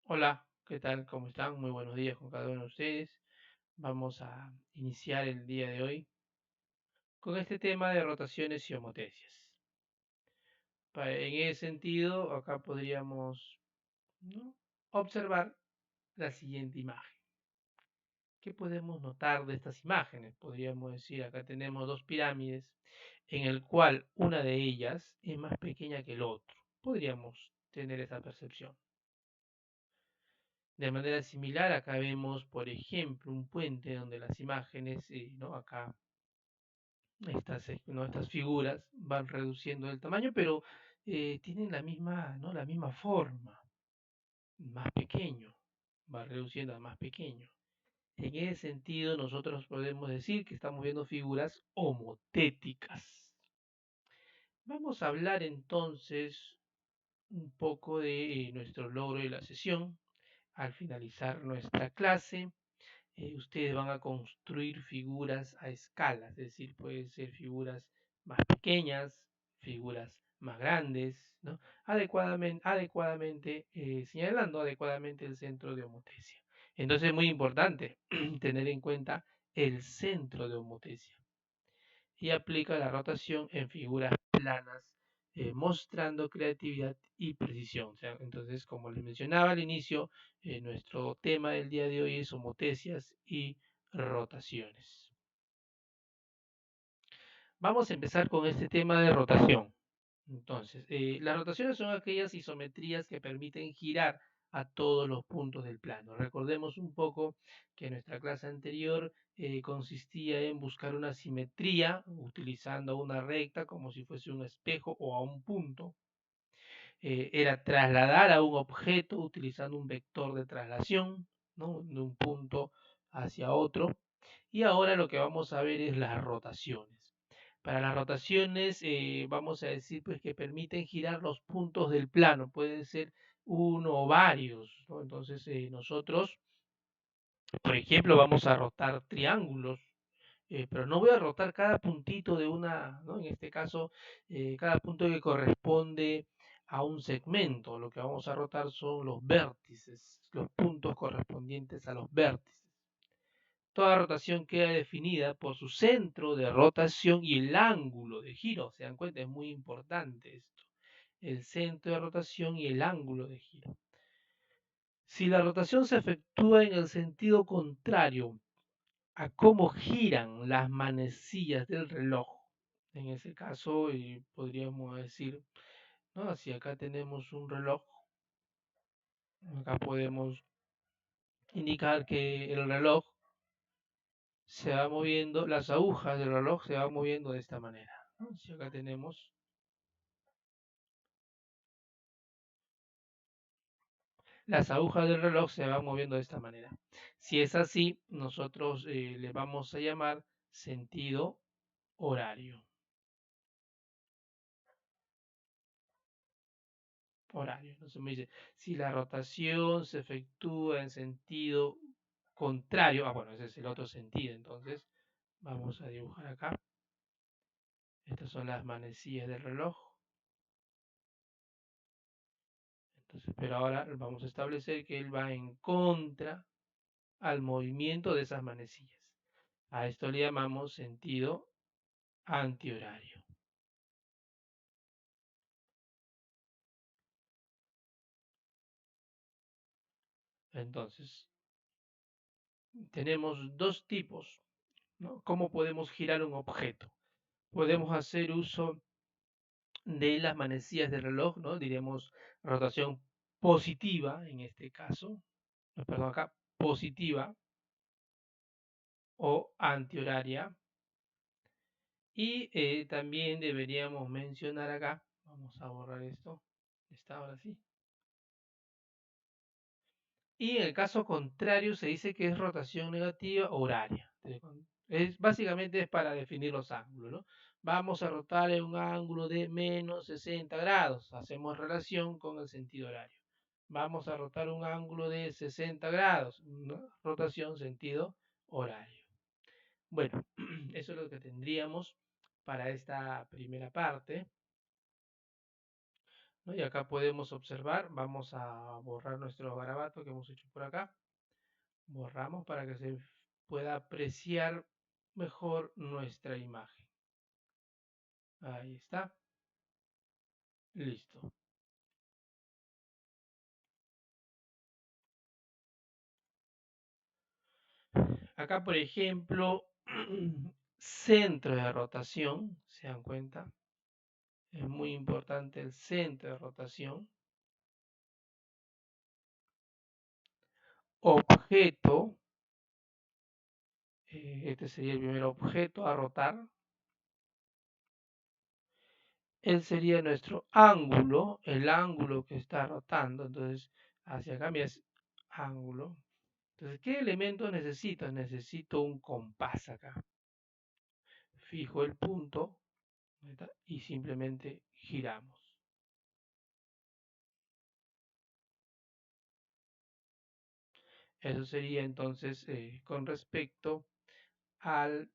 Hola, ¿qué tal? ¿Cómo están? Muy buenos días con cada uno de ustedes. Vamos a iniciar el día de hoy con este tema de rotaciones y homotecias. En ese sentido, acá podríamos, ¿no?, observar la siguiente imagen. ¿Qué podemos notar de estas imágenes? Podríamos decir, acá tenemos dos pirámides en el cual una de ellas es más pequeña que el otro. Podríamos tener esa percepción. De manera similar, acá vemos, por ejemplo, un puente donde las imágenes, ¿no?, acá estas figuras van reduciendo el tamaño, pero tienen la misma, ¿no?, la misma forma, más pequeño, va reduciendo a más pequeño. En ese sentido, nosotros podemos decir que estamos viendo figuras homotéticas. Vamos a hablar entonces un poco de nuestro logro de la sesión. Al finalizar nuestra clase, ustedes van a construir figuras a escala, es decir, pueden ser figuras más pequeñas, figuras más grandes, ¿no? Adecuadamente, señalando adecuadamente el centro de homotesia. Entonces es muy importante tener en cuenta el centro de homotesia y aplica la rotación en figuras planas, mostrando creatividad y precisión. O sea, entonces, como les mencionaba al inicio, nuestro tema del día de hoy es homotecias y rotaciones. Vamos a empezar con este tema de rotación. Entonces, las rotaciones son aquellas isometrías que permiten girar a todos los puntos del plano. Recordemos un poco que nuestra clase anterior consistía en buscar una simetría utilizando una recta como si fuese un espejo o a un punto. Era trasladar a un objeto utilizando un vector de traslación, ¿no?, de un punto hacia otro. Y ahora lo que vamos a ver es las rotaciones. Para las rotaciones vamos a decir pues que permiten girar los puntos del plano, pueden ser uno o varios, ¿no? Entonces nosotros, por ejemplo, vamos a rotar triángulos, pero no voy a rotar cada puntito de una, ¿no? En este caso, cada punto que corresponde a un segmento. Lo que vamos a rotar son los vértices, los puntos correspondientes a los vértices. Toda rotación queda definida por su centro de rotación y el ángulo de giro. ¿Se dan cuenta? Es muy importante esto. El centro de rotación y el ángulo de giro. Si la rotación se efectúa en el sentido contrario a cómo giran las manecillas del reloj, en ese caso podríamos decir, ¿no?, si acá tenemos un reloj, acá podemos indicar que el reloj se va moviendo, las agujas del reloj se van moviendo de esta manera, ¿no? Si acá tenemos las agujas del reloj se van moviendo de esta manera. Si es así, nosotros le vamos a llamar sentido horario. Horario. Entonces me dice, si la rotación se efectúa en sentido contrario, bueno, ese es el otro sentido, entonces vamos a dibujar acá. Estas son las manecillas del reloj. Entonces, pero ahora vamos a establecer que él va en contra al movimiento de esas manecillas. A esto le llamamos sentido antihorario. Entonces, tenemos dos tipos, ¿no? ¿Cómo podemos girar un objeto? Podemos hacer uso de las manecillas del reloj, ¿no? Diremos rotación positiva en este caso, perdón, acá, positiva o antihoraria. Y también deberíamos mencionar acá, vamos a borrar esto, está ahora sí. Y en el caso contrario se dice que es rotación negativa horaria. Básicamente es para definir los ángulos, ¿no? Vamos a rotar en un ángulo de menos 60 grados. Hacemos relación con el sentido horario. Vamos a rotar un ángulo de 60 grados. ¿No? Rotación sentido horario. Bueno, eso es lo que tendríamos para esta primera parte. ¿no? Y acá podemos observar, vamos a borrar nuestro garabato que hemos hecho por acá. Borramos para que se pueda apreciar mejor nuestra imagen. Ahí está. Listo. Acá, por ejemplo, centro de rotación, ¿se dan cuenta? Es muy importante el centro de rotación. Objeto, este sería el primer objeto a rotar. Él sería nuestro ángulo, el ángulo que está rotando. Entonces, hacia acá, mira, es ángulo. Entonces, ¿qué elementos necesito? Necesito un compás acá. Fijo el punto y simplemente giramos. Eso sería entonces con respecto al,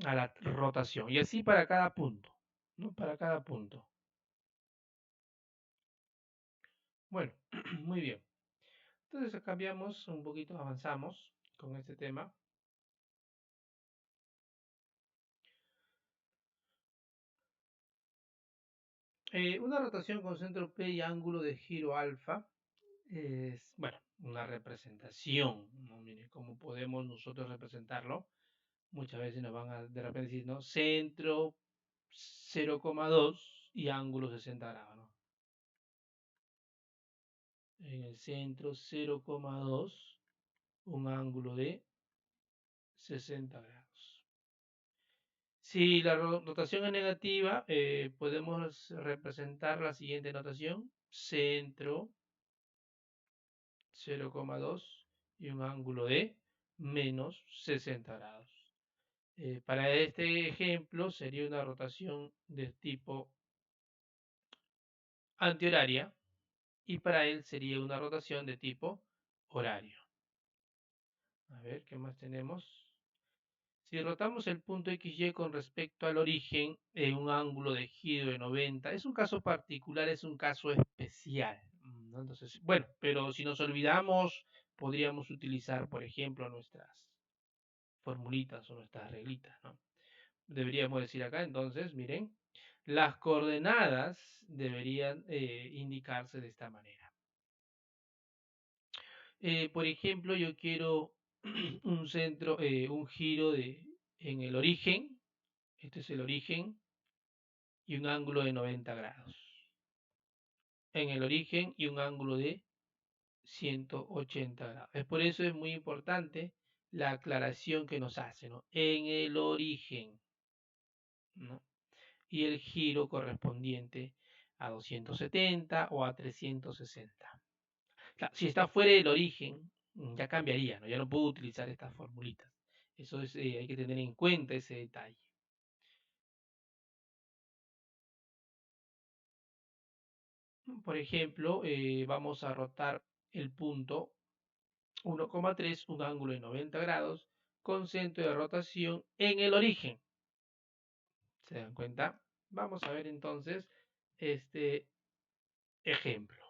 a la rotación. Y así para cada punto, ¿no? Para cada punto. Bueno, muy bien. Entonces cambiamos un poquito, avanzamos con este tema. Una rotación con centro P y ángulo de giro alfa es, bueno, una representación, ¿no? Miren cómo podemos nosotros representarlo. Muchas veces nos van a de repente decir, ¿no? Centro 0,2 y ángulo 60 grados, ¿no? En el centro 0,2, un ángulo de 60 grados. Si la rotación es negativa, podemos representar la siguiente notación: centro 0,2 y un ángulo de menos 60 grados. Para este ejemplo sería una rotación de tipo antihoraria y para él sería una rotación de tipo horario. A ver, ¿qué más tenemos? Si rotamos el punto XY con respecto al origen en un ángulo de giro de 90, es un caso particular, es un caso especial, ¿no? Entonces, bueno, pero si nos olvidamos, podríamos utilizar, por ejemplo, nuestras formulitas o nuestras reglitas, ¿no? Deberíamos decir acá, entonces, miren, las coordenadas deberían indicarse de esta manera. Por ejemplo, yo quiero un centro, un giro en el origen. Este es el origen y un ángulo de 90 grados. En el origen y un ángulo de 180 grados. Es por eso es muy importante la aclaración que nos hace, ¿no? En el origen, ¿no? Y el giro correspondiente a 270 o a 360. Claro, si está fuera del origen, ya cambiaría, ¿no? Ya no puedo utilizar estas formulitas. Eso es, hay que tener en cuenta ese detalle. Por ejemplo, vamos a rotar el punto 1,3, un ángulo de 90 grados, con centro de rotación en el origen. ¿Se dan cuenta? Vamos a ver entonces este ejemplo.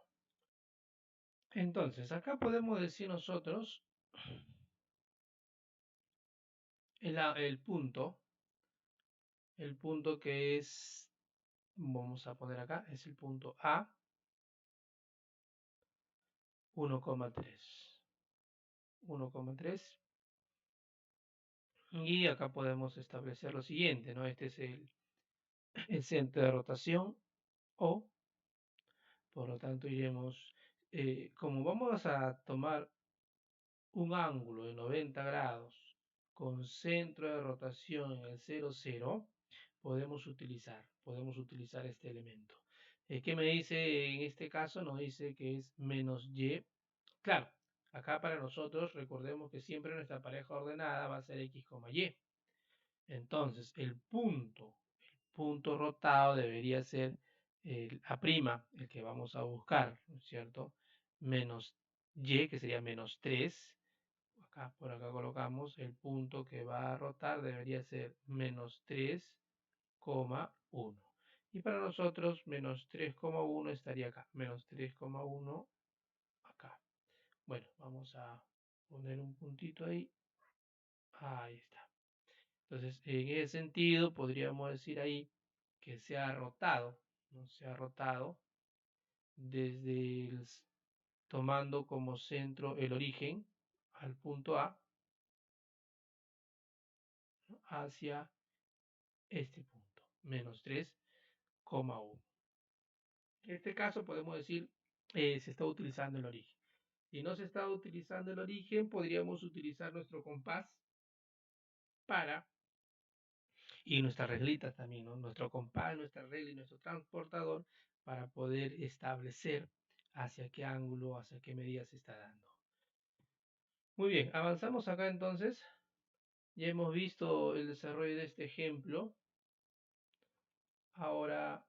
Entonces, acá podemos decir nosotros el punto que es, vamos a poner acá, es el punto A, 1,3. 1,3. Y acá podemos establecer lo siguiente, ¿no? Este es el centro de rotación O, por lo tanto iremos, como vamos a tomar un ángulo de 90 grados con centro de rotación en el 0, 0, podemos utilizar este elemento. ¿Qué me dice en este caso? Nos dice que es menos y. Claro, acá para nosotros recordemos que siempre nuestra pareja ordenada va a ser x, y. Entonces, el punto rotado debería ser el A', el que vamos a buscar, ¿no es cierto? Menos y, que sería menos 3. Acá, por acá colocamos el punto que va a rotar, debería ser menos 3,1. Y para nosotros, menos 3,1 estaría acá. Menos 3,1 acá. Bueno, vamos a poner un puntito ahí. Ahí está. Entonces, en ese sentido, podríamos decir ahí que se ha rotado, ¿no? Se ha rotado desde tomando como centro el origen al punto A, ¿no? Hacia este punto, menos 3,1. En este caso podemos decir se está utilizando el origen. Si no se está utilizando el origen, podríamos utilizar nuestro compás para, y nuestras reglitas también, ¿no? Nuestro compás, nuestra regla y nuestro transportador para poder establecer hacia qué ángulo, hacia qué medida se está dando. Muy bien, avanzamos acá entonces. Ya hemos visto el desarrollo de este ejemplo. Ahora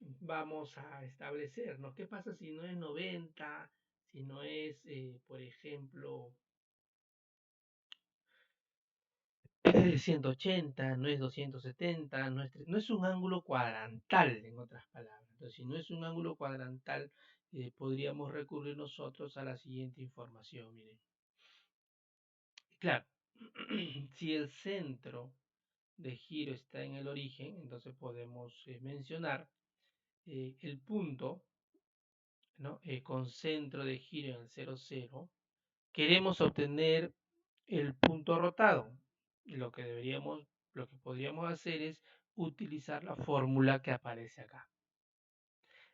vamos a establecernos qué pasa si no es 90, si no es, por ejemplo, 180, no es 270, no es un ángulo cuadrantal, en otras palabras. Entonces, si no es un ángulo cuadrantal, podríamos recurrir nosotros a la siguiente información. Miren, claro, si el centro de giro está en el origen, entonces podemos mencionar el punto, ¿no? Con centro de giro en el 0, 0. Queremos obtener el punto rotado. Lo que podríamos hacer es utilizar la fórmula que aparece acá.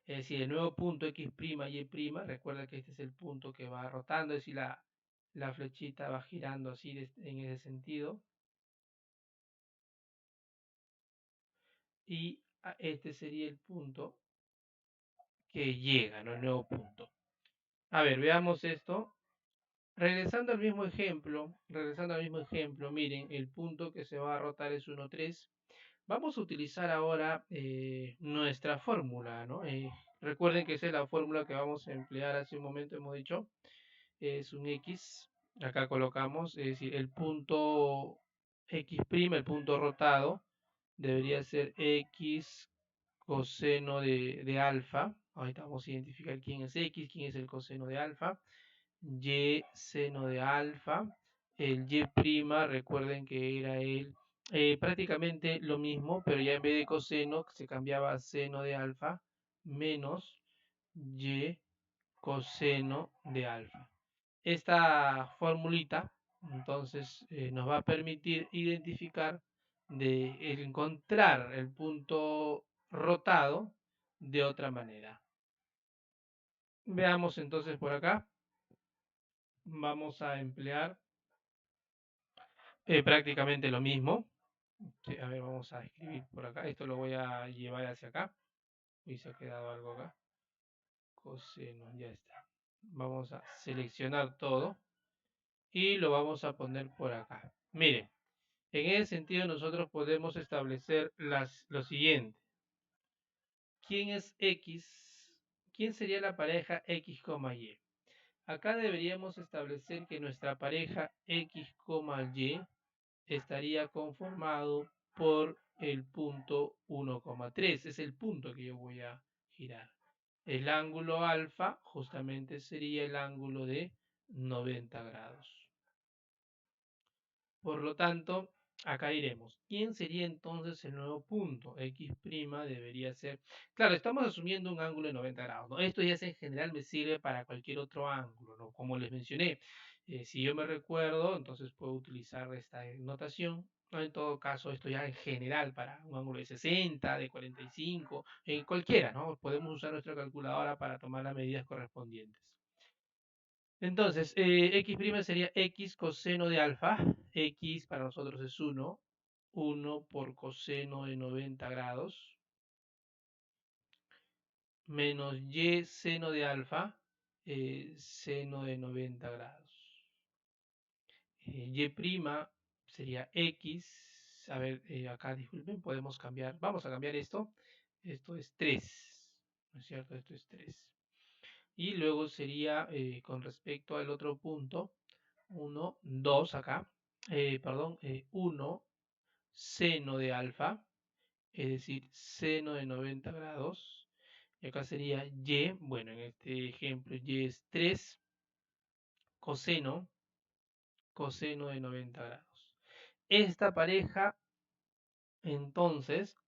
Es decir, el nuevo punto x', y', recuerda que este es el punto que va rotando, es decir, la flechita va girando así en ese sentido. Y este sería el punto que llega, ¿no? El nuevo punto. A ver, veamos esto. Regresando al mismo ejemplo, miren, el punto que se va a rotar es 1, 3. Vamos a utilizar ahora nuestra fórmula, ¿no? Recuerden que esa es la fórmula que vamos a emplear hace un momento, hemos dicho, es un X, acá colocamos, es decir, el punto X', el punto rotado, debería ser X coseno de alfa. Ahorita vamos a identificar quién es X, quién es el coseno de alfa. Y seno de alfa. El Y', recuerden que era prácticamente lo mismo, pero ya en vez de coseno se cambiaba a seno de alfa menos Y coseno de alfa. Esta formulita entonces nos va a permitir identificar encontrar el punto rotado de otra manera. Veamos entonces por acá. Vamos a emplear prácticamente lo mismo. Sí, a ver, vamos a escribir por acá. Esto lo voy a llevar hacia acá. Y se ha quedado algo acá. Coseno, ya está. Vamos a seleccionar todo y lo vamos a poner por acá. Miren, en ese sentido nosotros podemos establecer lo siguiente. ¿Quién es X? ¿Quién sería la pareja X, Y? Acá deberíamos establecer que nuestra pareja X, Y estaría conformado por el punto 1,3. Es el punto que yo voy a girar. El ángulo alfa justamente sería el ángulo de 90 grados. Por lo tanto, acá iremos. ¿Quién sería entonces el nuevo punto? X' debería ser... Claro, estamos asumiendo un ángulo de 90 grados, ¿no? Esto ya en general me sirve para cualquier otro ángulo, ¿no? Como les mencioné, si yo me recuerdo, entonces puedo utilizar esta notación. ¿No? En todo caso, esto ya en general para un ángulo de 60, de 45, cualquiera, ¿no? Podemos usar nuestra calculadora para tomar las medidas correspondientes. Entonces, X' sería X coseno de alfa. X para nosotros es 1. 1 por coseno de 90 grados. Menos Y seno de alfa. Seno de 90 grados. Y' sería X. A ver, acá disculpen, podemos cambiar. Vamos a cambiar esto. Esto es 3. ¿No es cierto? Esto es 3. Y luego sería con respecto al otro punto. 1, 2 acá, perdón, 1 seno de alfa, es decir, seno de 90 grados. Y acá sería y, bueno, en este ejemplo y es 3 coseno, coseno de 90 grados. Esta pareja, entonces,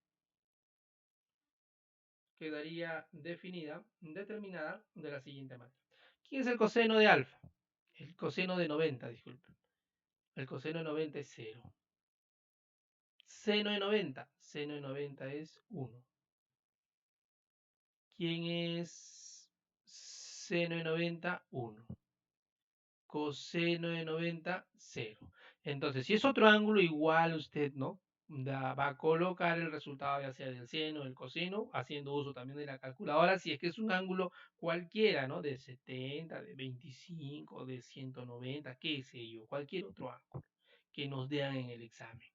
quedaría determinada de la siguiente manera. ¿Quién es el coseno de alfa? El coseno de 90, disculpen. El coseno de 90 es 0. Seno de 90 es 1. ¿Quién es seno de 90? 1. Coseno de 90, 0. Entonces, si es otro ángulo, igual usted, ¿no? Va a colocar el resultado ya sea del seno, del coseno, haciendo uso también de la calculadora, si es que es un ángulo cualquiera, ¿no? De 70, de 25, de 190, qué sé yo, cualquier otro ángulo que nos den en el examen.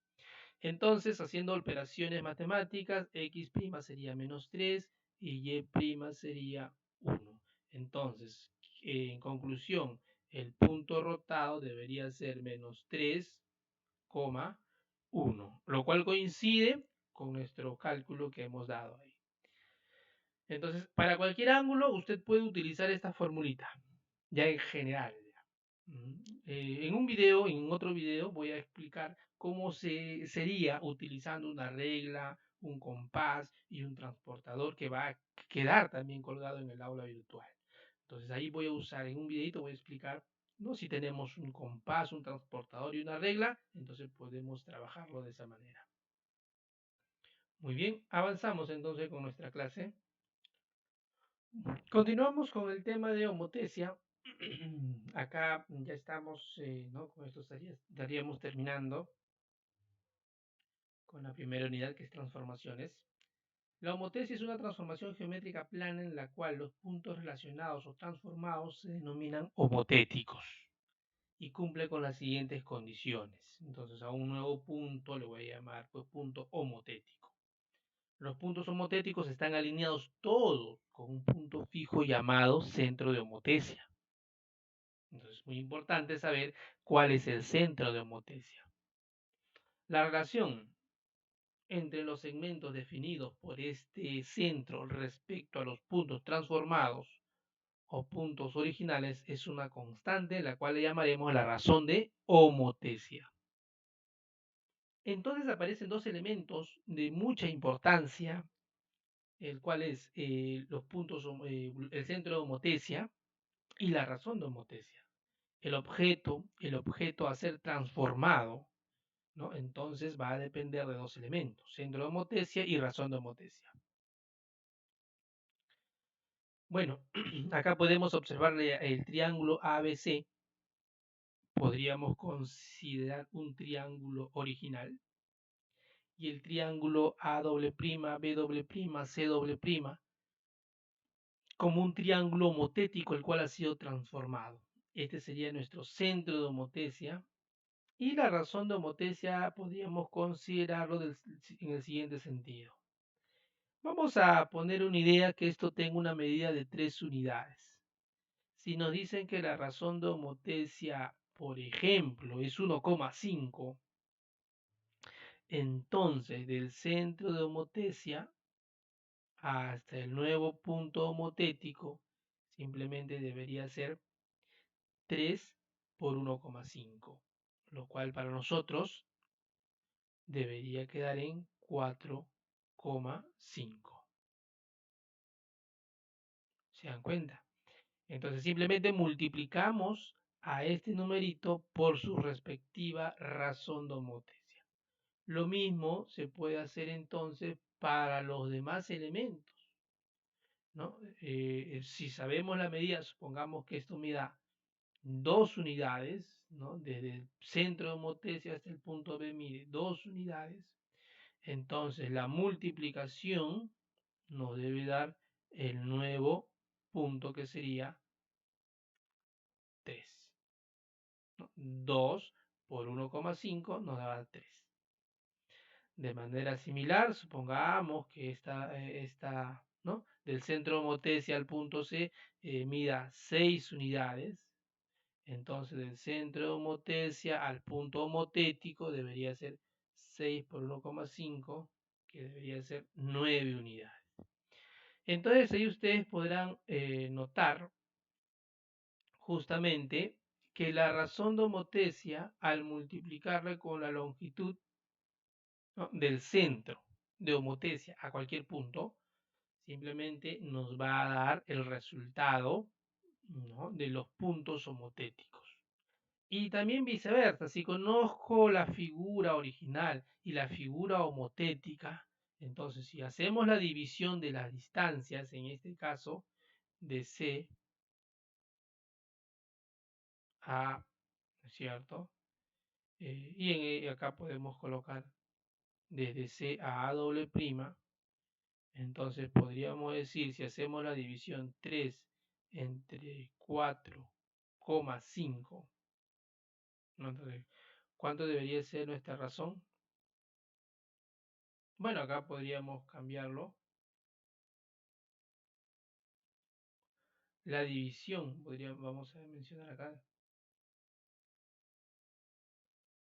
Entonces, haciendo operaciones matemáticas, x' sería menos 3 y y' sería 1. Entonces, en conclusión, el punto rotado debería ser menos 3,1, lo cual coincide con nuestro cálculo que hemos dado ahí. Entonces, para cualquier ángulo, usted puede utilizar esta formulita, ya en general. En un video, en otro video, voy a explicar cómo sería utilizando una regla, un compás y un transportador que va a quedar también colgado en el aula virtual. Entonces ahí voy a usar, en un videito voy a explicar, ¿no? Si tenemos un compás, un transportador y una regla, entonces podemos trabajarlo de esa manera. Muy bien, avanzamos entonces con nuestra clase. Continuamos con el tema de homotesia. Acá ya estamos, ¿no? Con esto estaríamos terminando con la primera unidad, que es transformaciones. La homotesia es una transformación geométrica plana en la cual los puntos relacionados o transformados se denominan homotéticos y cumple con las siguientes condiciones. Entonces a un nuevo punto le voy a llamar pues, punto homotético. Los puntos homotéticos están alineados todos con un punto fijo llamado centro de homotesia. Entonces es muy importante saber cuál es el centro de homotesia. La relación entre los segmentos definidos por este centro respecto a los puntos transformados o puntos originales es una constante, la cual le llamaremos la razón de homotesia. Entonces aparecen dos elementos de mucha importancia, el cual es los puntos, el centro de homotesia y la razón de homotesia. El objeto a ser transformado, ¿no? Entonces va a depender de dos elementos, centro de homotesia y razón de homotesia. Bueno, acá podemos observar el triángulo ABC. Podríamos considerar un triángulo original y el triángulo A'B'C' como un triángulo homotético el cual ha sido transformado. Este sería nuestro centro de homotesia y la razón de homotesia podríamos considerarlo en el siguiente sentido. Vamos a poner una idea que esto tenga una medida de 3 unidades. Si nos dicen que la razón de homotesia, por ejemplo, es 1,5, entonces del centro de homotesia hasta el nuevo punto homotético simplemente debería ser 3 por 1,5, lo cual para nosotros debería quedar en 4,5. ¿Se dan cuenta? Entonces simplemente multiplicamos a este numerito por su respectiva razón de homotesia. Lo mismo se puede hacer entonces para los demás elementos, ¿no? Si sabemos la medida, supongamos que esto mida 2 unidades, ¿no? Desde el centro de homotesia hasta el punto B mide 2 unidades, entonces la multiplicación nos debe dar el nuevo punto que sería 3. 2 por 1,5 nos da 3. De manera similar, supongamos que esta ¿no? Del centro homotesia al punto C mida 6 unidades. Entonces, del centro de homotesia al punto homotético debería ser 6 por 1,5, que debería ser 9 unidades. Entonces ahí ustedes podrán notar justamente que la razón de homotesia, al multiplicarla con la longitud, ¿no?, del centro de homotesia a cualquier punto, simplemente nos va a dar el resultado, ¿no?, de los puntos homotéticos. Y también viceversa, si conozco la figura original y la figura homotética, entonces si hacemos la división de las distancias, en este caso de C a, ¿no es cierto? Acá podemos colocar desde C a doble prima. Entonces podríamos decir, si hacemos la división 3 entre 4,5, ¿no? Entonces, ¿cuánto debería ser nuestra razón? Bueno, acá podríamos cambiarlo. La división, vamos a mencionar acá.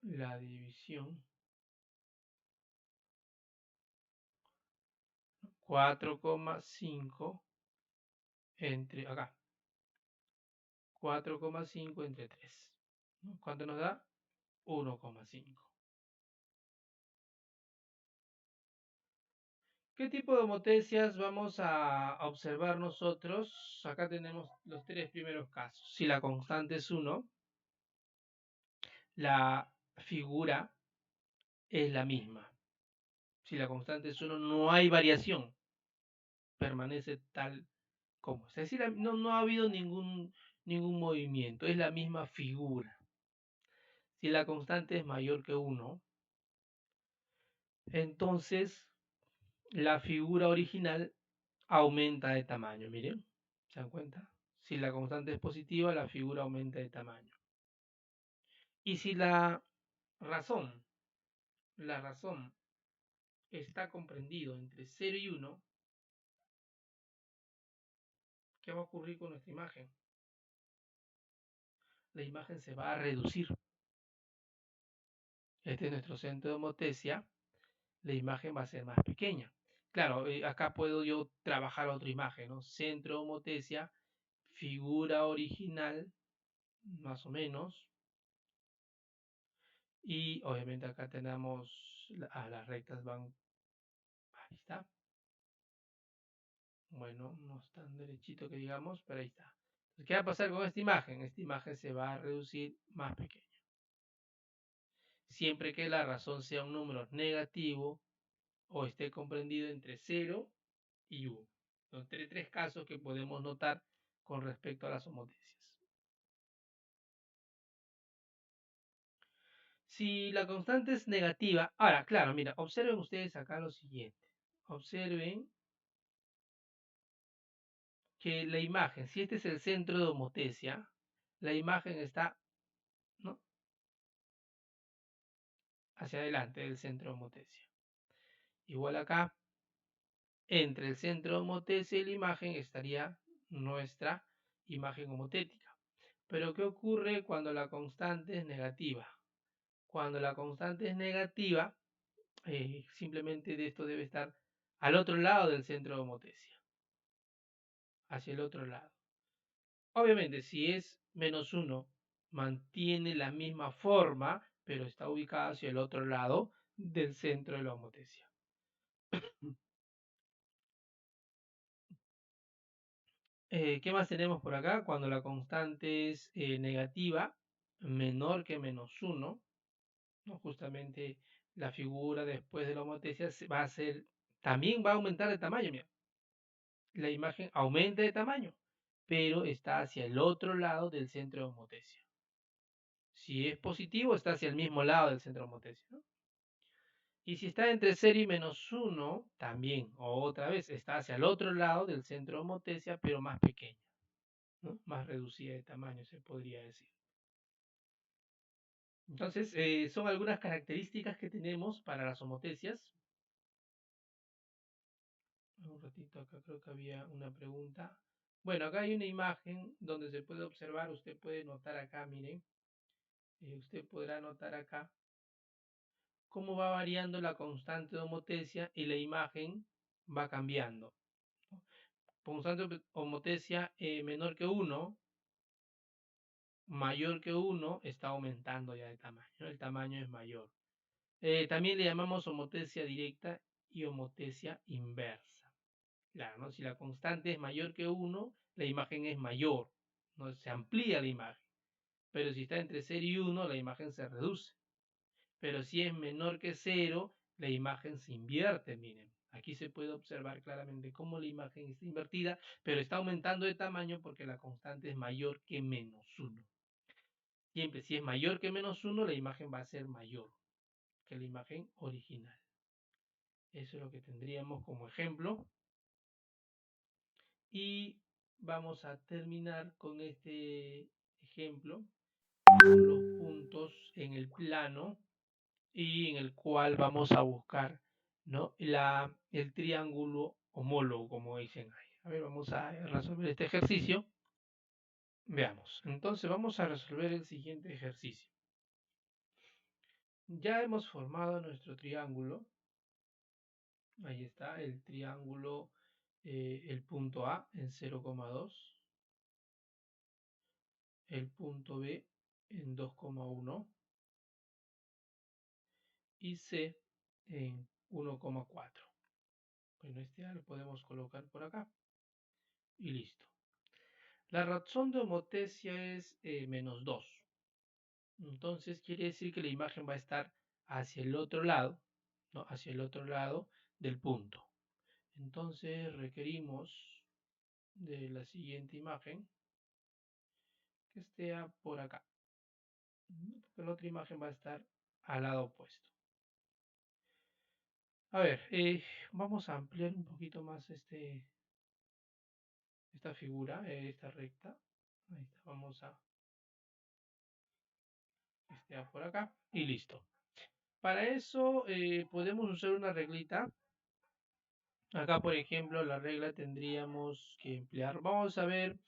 La división 4,5 entre acá. 4,5 entre 3. ¿Cuánto nos da? 1,5. ¿Qué tipo de homotecias vamos a observar nosotros? Acá tenemos los tres primeros casos. Si la constante es 1, la figura es la misma. Si la constante es 1, no hay variación. Permanece tal como. Es decir, no ha habido ningún movimiento. Es la misma figura. Si la constante es mayor que 1, entonces la figura original aumenta de tamaño. Miren, ¿se dan cuenta? Si la constante es positiva, la figura aumenta de tamaño. Y si razón, la razón está comprendido entre 0 y 1, ¿qué va a ocurrir con nuestra imagen? La imagen se va a reducir. Este es nuestro centro de homotesia. La imagen va a ser más pequeña. Claro, acá puedo yo trabajar otra imagen, ¿no? Centro de homotesia, figura original, más o menos. Y obviamente acá tenemos, las rectas van, ahí está. Bueno, no es tan derechito que digamos, pero ahí está. Entonces, ¿qué va a pasar con esta imagen? Esta imagen se va a reducir más pequeña. Siempre que la razón sea un número negativo o esté comprendido entre 0 y 1. Son tres casos que podemos notar con respecto a las homotecias. Si la constante es negativa, ahora, claro, mira, observen ustedes acá lo siguiente. Observen que la imagen, si este es el centro de homotesia, la imagen está, ¿no?, hacia adelante del centro de homotesia. Igual acá, entre el centro de homotesia y la imagen estaría nuestra imagen homotética. Pero ¿qué ocurre cuando la constante es negativa? Cuando la constante es negativa, simplemente de esto debe estar al otro lado del centro de homotesia, hacia el otro lado. Obviamente, si es -1, mantiene la misma forma, pero está ubicada hacia el otro lado del centro de la homotesia. ¿Qué más tenemos por acá? Cuando la constante es negativa, menor que -1, ¿no? Justamente la figura después de la homotesia va a ser, también va a aumentar de tamaño. Mira, la imagen aumenta de tamaño, pero está hacia el otro lado del centro de homotesia. Si es positivo, está hacia el mismo lado del centro de homotesia, ¿no? Y si está entre 0 y -1, también, otra vez, está hacia el otro lado del centro de homotesia, pero más pequeña, ¿no? Más reducida de tamaño, se podría decir. Entonces, son algunas características que tenemos para las homotecias. Un ratito, acá creo que había una pregunta. Bueno, acá hay una imagen donde se puede observar, usted puede notar acá, miren, usted podrá notar acá cómo va variando la constante de homotesia y la imagen va cambiando. Constante de homotesia menor que 1, mayor que 1, está aumentando ya de tamaño, ¿no? El tamaño es mayor. También le llamamos homotesia directa y homotesia inversa. Claro, ¿no? Si la constante es mayor que 1, la imagen es mayor, ¿no? Se amplía la imagen. Pero si está entre 0 y 1, la imagen se reduce. Pero si es menor que 0, la imagen se invierte, miren. Aquí se puede observar claramente cómo la imagen está invertida, pero está aumentando de tamaño porque la constante es mayor que -1. Siempre, si es mayor que -1, la imagen va a ser mayor que la imagen original. Eso es lo que tendríamos como ejemplo. Y vamos a terminar con este ejemplo, con los puntos en el plano y en el cual vamos a buscar, ¿no? El triángulo homólogo, como dicen ahí. A ver, vamos a resolver este ejercicio. Veamos. Entonces vamos a resolver el siguiente ejercicio. Ya hemos formado nuestro triángulo. Ahí está el triángulo, el punto A en 0,2, el punto B en 2,1 y C en 1,4. Bueno, este ya lo podemos colocar por acá y listo. La razón de homotesia es -2. Entonces quiere decir que la imagen va a estar hacia el otro lado, ¿no? Hacia el otro lado del punto. Entonces requerimos de la siguiente imagen que esté por acá, porque la otra imagen va a estar al lado opuesto. A ver, vamos a ampliar un poquito más esta figura, esta recta. Ahí está, vamos a por acá y listo. Para eso podemos usar una reglita. Acá, por ejemplo, la regla tendríamos que emplear. Vamos a ver,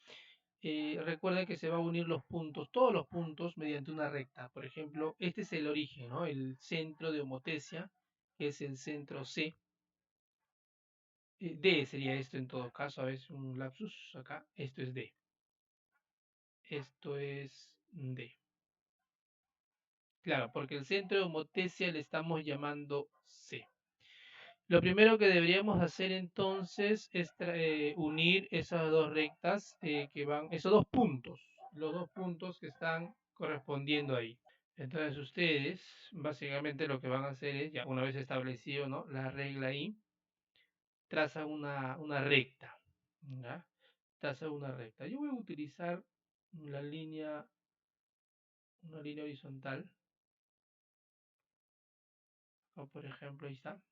recuerda que se va a unir los puntos, todos los puntos, mediante una recta. Por ejemplo, este es el origen, ¿no? El centro de homotesia, que es el centro C. D sería esto en todo caso, a veces un lapsus acá. Esto es D. Esto es D. Claro, porque el centro de homotesia le estamos llamando C. Lo primero que deberíamos hacer entonces es unir esas dos rectas que van, esos dos puntos, los dos puntos que están correspondiendo ahí. Entonces ustedes básicamente lo que van a hacer es, ya una vez establecido, ¿no?, la regla ahí, traza una recta, ¿ya? Traza una recta. Yo voy a utilizar la línea, una línea horizontal, o por ejemplo ahí está.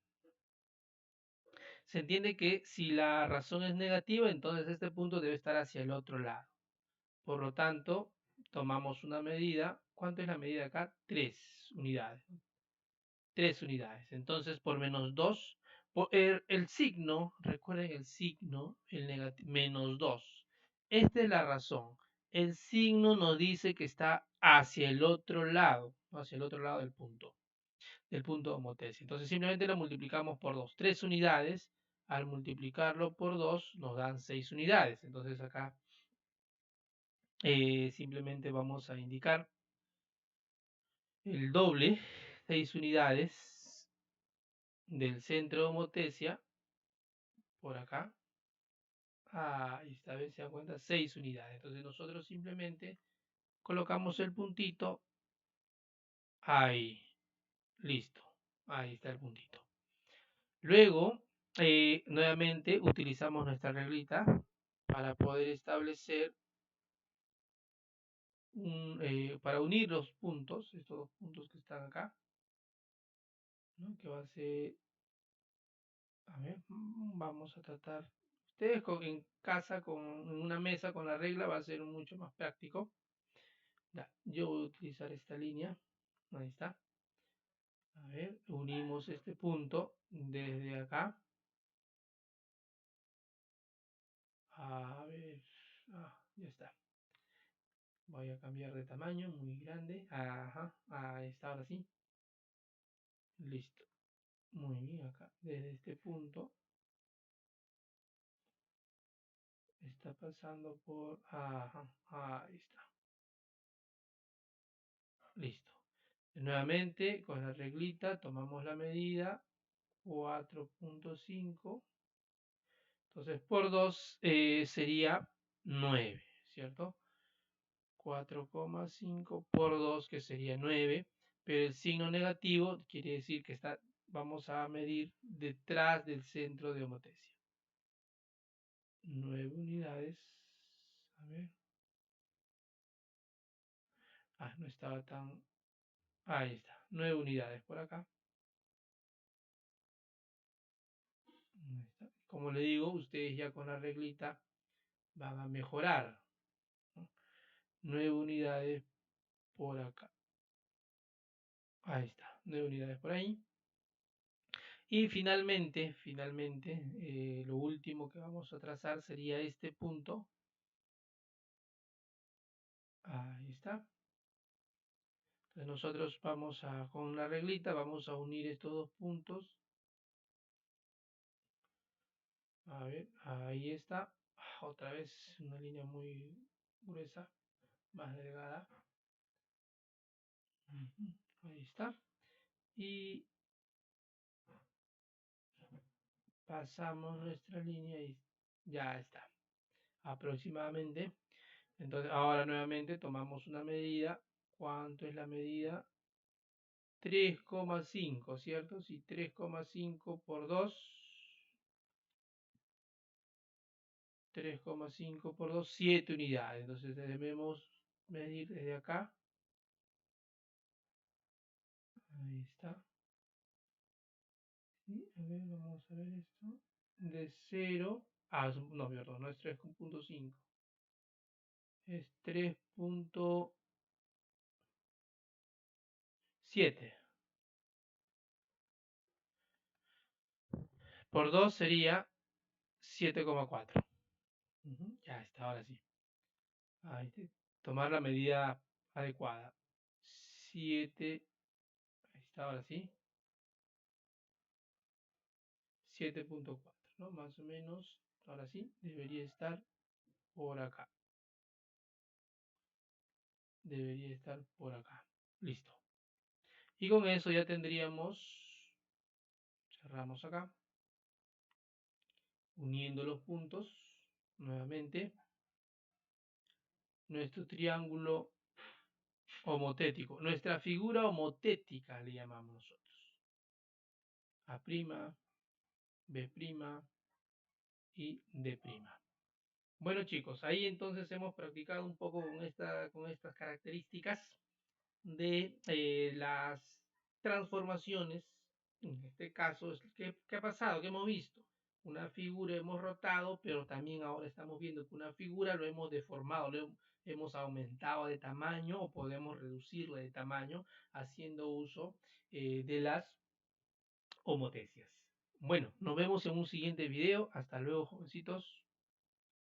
Se entiende que si la razón es negativa, entonces este punto debe estar hacia el otro lado. Por lo tanto, tomamos una medida. ¿Cuánto es la medida acá? 3 unidades. 3 unidades. Entonces, por -2, el signo, recuerden el signo, el -2. Esta es la razón. El signo nos dice que está hacia el otro lado, hacia el otro lado del punto de homotesia. Entonces, simplemente lo multiplicamos por 2. 3 unidades, al multiplicarlo por 2, nos dan 6 unidades. Entonces, acá simplemente vamos a indicar el doble, 6 unidades del centro de homotesia, por acá. Esta vez se da cuenta, 6 unidades. Entonces nosotros simplemente colocamos el puntito ahí. Listo. Ahí está el puntito. Luego, nuevamente utilizamos nuestra reglita para poder establecer para unir los puntos, estos dos puntos que están acá, ¿no?, que va a ser, a ver, vamos a tratar, ustedes en casa, en una mesa con la regla, va a ser mucho más práctico. Ya, yo voy a utilizar esta línea, ahí está. A ver, unimos este punto desde acá. A ver, ya está. Voy a cambiar de tamaño, muy grande. Ajá, ahí está, ahora sí. Listo. Muy bien, acá, desde este punto, está pasando por... Ajá, ahí está. Listo. Nuevamente, con la reglita, tomamos la medida, 4.5. Entonces, por 2 sería 9, ¿cierto? 4,5 por 2, que sería 9, pero el signo negativo quiere decir que vamos a medir detrás del centro de homotesia. 9 unidades. A ver. No estaba tan... Ahí está. 9 unidades por acá. Ahí está. Como le digo, ustedes ya con la reglita van a mejorar, ¿no? 9 unidades por acá. Ahí está. 9 unidades por ahí. Y finalmente, lo último que vamos a trazar sería este punto. Ahí está. Entonces nosotros con la reglita, vamos a unir estos dos puntos. A ver, ahí está. Otra vez una línea muy gruesa, más delgada. Ahí está. Y pasamos nuestra línea y ya está. Aproximadamente. Entonces ahora nuevamente tomamos una medida. ¿Cuánto es la medida? 3,5, ¿cierto? Si 3,5 por 2, 3,5 por 2, 7 unidades. Entonces debemos medir desde acá. Ahí está. Sí, a ver, vamos a ver esto. De 0. No, perdón, no es 3,5. Es 3,7. Por 2 sería 7,4. Ya está, ahora sí. Tomar la medida adecuada. 7. Ahí está, ahora sí. 7,4, ¿no? Más o menos, ahora sí, debería estar por acá. Debería estar por acá. Listo. Y con eso ya tendríamos, cerramos acá, uniendo los puntos, nuevamente, nuestro triángulo homotético, nuestra figura homotética le llamamos nosotros. A', B' y D'. Bueno chicos, ahí entonces hemos practicado un poco con estas características de las transformaciones. En este caso, ¿qué ha pasado? ¿Qué hemos visto? Una figura hemos rotado, pero también ahora estamos viendo que una figura lo hemos deformado, hemos aumentado de tamaño o podemos reducirla de tamaño haciendo uso de las homotecias. Bueno, nos vemos en un siguiente video. Hasta luego, jovencitos.